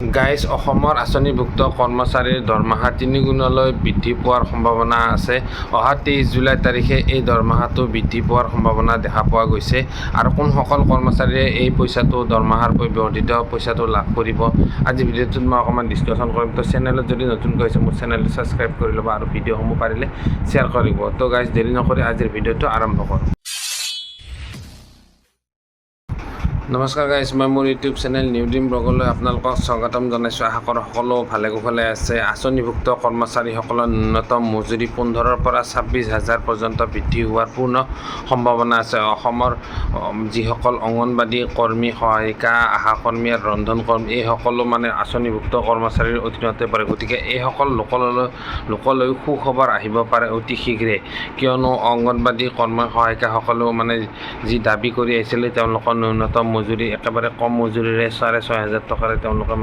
Guys অসমৰ আঁচনিভুক্ত কৰ্মচাৰীৰ দৰমহা ৩ গুণলৈ বৃদ্ধি পোৱাৰ সম্ভাৱনা আছে। অহা ২৩ জুলাই তাৰিখে এই দৰমহাটো বৃদ্ধি পোৱাৰ সম্ভাৱনা দেখা পোৱা গৈছে। আৰু কোনসকল কৰ্মচাৰীয়ে এই পইচাটো দৰমহাৰ বৰ্ধিত পইচাটো লাভ কৰিব, আজি ভিডিঅ'টোত মই অকণমান ডিছকাশ্যন কৰিম। তো চেনেলত যদি নতুনকৈ হৈছে মোৰ চেনেলটো ছাবস্ক্ৰাইব কৰি ল'ব আৰু ভিডিঅ'সমূহ পাৰিলে শ্বেয়াৰ কৰিব। তো গাইজ দেৰি নকৰি আজিৰ ভিডিঅ'টো আৰম্ভ কৰোঁ। নমস্কাৰ গাইজ, মই মোৰ ইউটিউব চেনেল নিউ ড্ৰিম ব্লগলৈ আপোনালোকক স্বাগতম জনাইছোঁ। আশা কৰোঁ সকলো ভালে কুশলে আছে। আঁচনিভুক্ত কৰ্মচাৰীসকলৰ ন্যূনতম মজুৰি ১৫,০০০ পৰা ২৬,০০০ পৰ্যন্ত বৃদ্ধি হোৱাৰ পূৰ্ণ সম্ভাৱনা আছে। অসমৰ যিসকল অংগনবাদী কৰ্মী, সহায়িকা, আশা কৰ্মী আৰু ৰন্ধন কৰ্মী এই সকলো আঁচনিভুক্ত কৰ্মচাৰীৰ অধীনতে পৰে। গতিকে এইসকল লোকলৈ সুখবৰ আহিব পাৰে অতি শীঘ্ৰে, কিয়নো অংগনবাদী কৰ্মী সহায়িকাসকলেও যি দাবী কৰি আহিছিলে তেওঁলোকৰ ন্যূনতম মজুৰি একেবাৰে কম মজুৰিৰে ৬,৫০০ টকাৰে তেওঁলোকে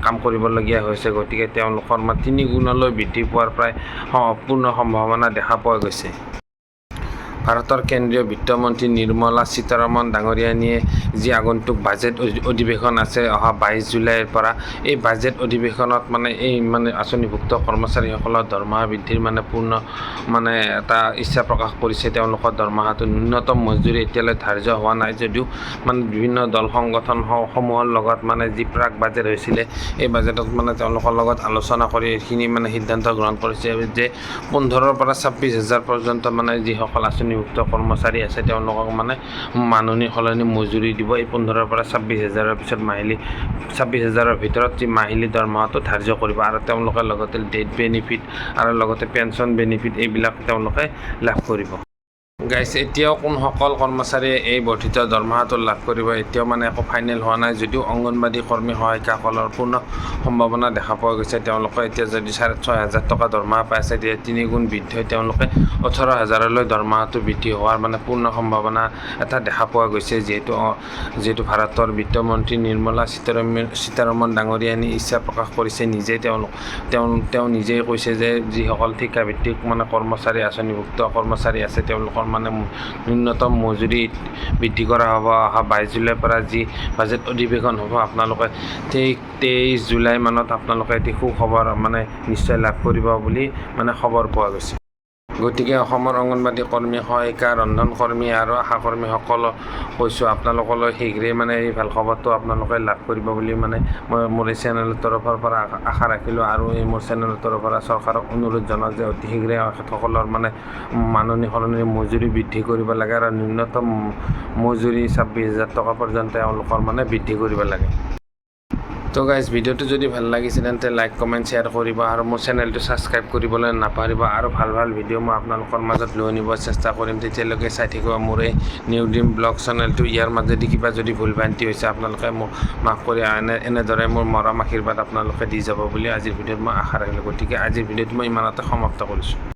কাম কৰিবলগীয়া হৈছে। গতিকে তেওঁলোকৰ ৩ গুণলৈ বৃদ্ধি পোৱাৰ প্ৰায় পূৰ্ণ সম্ভাৱনা দেখা পোৱা গৈছে। ভাৰতৰ কেন্দ্ৰীয় বিত্তমন্ত্ৰী নিৰ্মলা সীতাৰমণ ডাঙৰীয়ানীয়ে যি আগন্তুক বাজেট অধিৱেশন আছে অহা ২২ জুলাইৰ পৰা, এই বাজেট অধিৱেশনত এই আঁচনিভুক্ত কৰ্মচাৰীসকলৰ দৰমহা বৃদ্ধিৰ পূৰ্ণ এটা ইচ্ছা প্ৰকাশ কৰিছে। তেওঁলোকৰ দৰমহাটো ন্যূনতম মজুৰি এতিয়ালৈ ধাৰ্য হোৱা নাই যদিও বিভিন্ন দল সংগঠনসমূহৰ লগত যি প্ৰাক বাজেট হৈছিলে এই বাজেটত তেওঁলোকৰ লগত আলোচনা কৰি এইখিনি সিদ্ধান্ত গ্ৰহণ কৰিছে যে ১৫,০০০ পৰা ২৬,০০০ পৰ্যন্ত যিসকল আঁচনিভুক্ত কৰ্মচাৰী আছে তেওঁলোকক মাননি সলনি মজুৰি দিব। এই ১৫,০০০ পৰা ২৬,০০০ৰ পিছত ২৬,০০০ৰ ভিতৰত যি মাহিলী দৰমহাটো ধাৰ্য কৰিব আৰু তেওঁলোকে লগতে ডেথ বেনিফিট আৰু লগতে পেঞ্চন বেনিফিট এইবিলাক তেওঁলোকে লাভ কৰিব। গাইজ এতিয়াও কোনসকল কৰ্মচাৰীয়ে এই বৰ্ধিত দৰমহাটো লাভ কৰিব এতিয়াও একো ফাইনেল হোৱা নাই যদিও অংগনবাদী কৰ্মী সহায়িকাসকলৰ পূৰ্ণ সম্ভাৱনা দেখা পোৱা গৈছে। তেওঁলোকে এতিয়া যদি ৬,৫০০ টকা দৰমহা পাই আছে তেতিয়া ৩ গুণ বৃদ্ধি হৈ তেওঁলোকে ১৮,০০০লৈ দৰমহাটো বৃদ্ধি হোৱাৰ পূৰ্ণ সম্ভাৱনা এটা দেখা পোৱা গৈছে। যিহেতু ভাৰতৰ বিত্তমন্ত্ৰী নিৰ্মলা সীতাৰমণ ডাঙৰীয়ানী ইচ্ছা প্ৰকাশ কৰিছে নিজেই, তেওঁ নিজেই কৈছে যে যিসকল ঠিকাভিত্তিক কৰ্মচাৰী আঁচনিভুক্ত কৰ্মচাৰী আছে তেওঁলোকৰ ন্যূনতম মজুৰি বৃদ্ধি কৰা হ'ব। অহা ২২ জুলাইৰ পৰা যি বাজেট অধিৱেশন হ'ব আপোনালোকে ২৩ জুলাই মানত আপোনালোকে এটি সুখবৰ নিশ্চয় লাভ কৰিব বুলি খবৰ পোৱা গৈছে। গতিকে অসমৰ অংগনবাদী কৰ্মী, সহায়িকা, ৰন্ধন কৰ্মী আৰু আশা কৰ্মীসকলক কৈছোঁ আপোনালোকলৈ শীঘ্ৰে এই ভাল খবৰটো আপোনালোকে লাভ কৰিব বুলি মই মোৰ এই চেনেলৰ তৰফৰ পৰা আশা ৰাখিলোঁ। আৰু এই মোৰ চেনেলৰ তৰফৰ পৰা চৰকাৰক অনুৰোধ জনাওঁ যে অতি শীঘ্ৰে এখেতসকলৰ মাননি সলনি মজুৰি বৃদ্ধি কৰিব লাগে আৰু ন্যূনতম মজুৰি ২৬,০০০ টকা পৰ্যন্ত তেওঁলোকৰ বৃদ্ধি কৰিব লাগে। তো গাইজ ভিডিঅ'টো যদি ভাল লাগিছে তেন্তে লাইক, কমেণ্ট, শ্বেয়াৰ কৰিব আৰু মোৰ চেনেলটো ছাবস্ক্ৰাইব কৰিবলৈ নাপাহৰিব। আৰু ভাল ভিডিঅ' মই আপোনালোকৰ মাজত লৈ আনিব চেষ্টা কৰিম। তেতিয়ালৈকে চাই থাকিব মোৰ এই নিউ ড্ৰিম ব্লগ চেনেলটো। ইয়াৰ মাজেদি কিবা যদি ভুল ভ্ৰান্তি হৈছে আপোনালোকে মোক মাফ কৰি এনেদৰে মোৰ মৰম আশীৰ্বাদ আপোনালোকে দি যাব বুলি আজিৰ ভিডিঅ'ত মই আশা ৰাখিলোঁ। গতিকে আজিৰ ভিডিঅ'টো মই ইমানতে সমাপ্ত কৰিছোঁ।